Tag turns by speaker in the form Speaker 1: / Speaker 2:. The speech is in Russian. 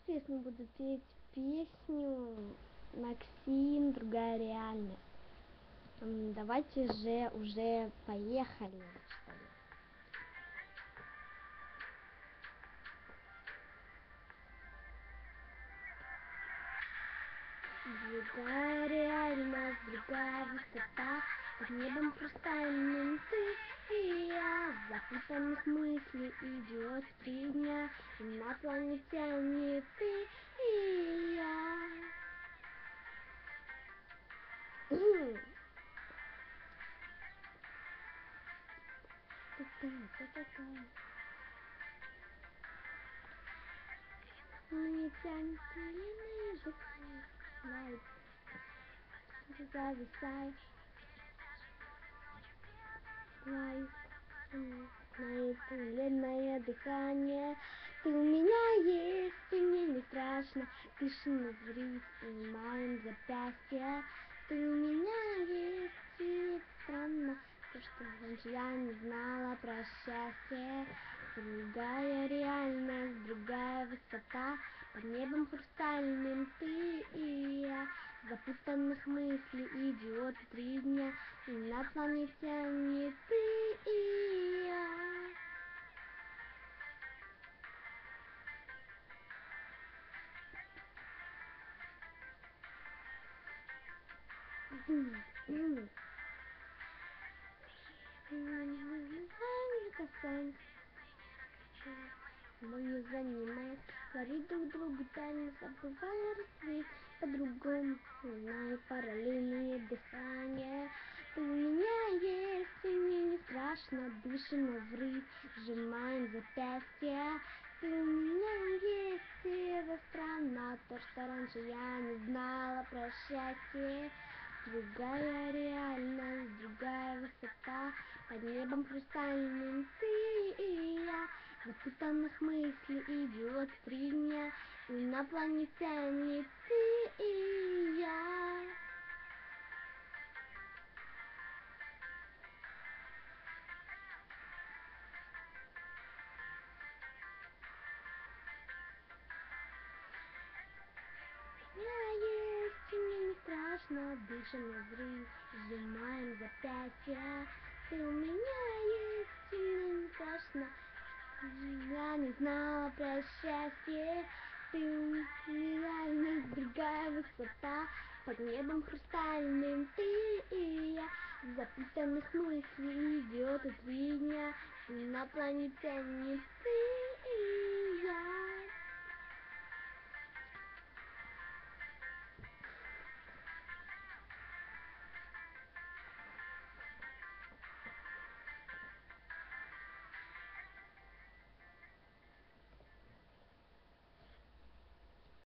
Speaker 1: Естественно, буду петь песню «Максим. Другая реальность». Давайте же уже поехали, что ли. Другая реальность, другая высота, под небом хрустальным ты и я. Запутанных мыслей идет 3 дня, инопланетяне ты и я. Не тянет длинные жуки, зависай, мои длинное дыхание. Ты у меня есть, и мне не страшно. Тишину зрить и моим запястье. Ты у меня есть, и странно, то, что раньше я не знала про счастье. Другая реальность, другая высота, под небом хрустальным ты и я. Запутанных мыслей идиот 3 дня, инопланетяне ты и я. Мы не занимаем, говорит друг другу тайны, забывая рассвет по-другому, зная параллельные дыхания. Ты у меня есть, и мне не страшно, дышим врыть, сжимаем запястья. Ты у меня есть, и это странно, то, что раньше я не знала про счастье. Другая реальность, другая высота, под небом хрустальным ты и я. Запутанных мыслей идиот 3 дня, инопланетяне ты и я. У меня есть, и мне не страшно, дышим на взрыв, сжимаем запястья. Ты у меня есть, и мне не страшно, я не знала про счастье. Ты реальность, другая высота, под небом хрустальным ты и я. Запутанных мыслей идет 3 дня, инопланетяне ты и я.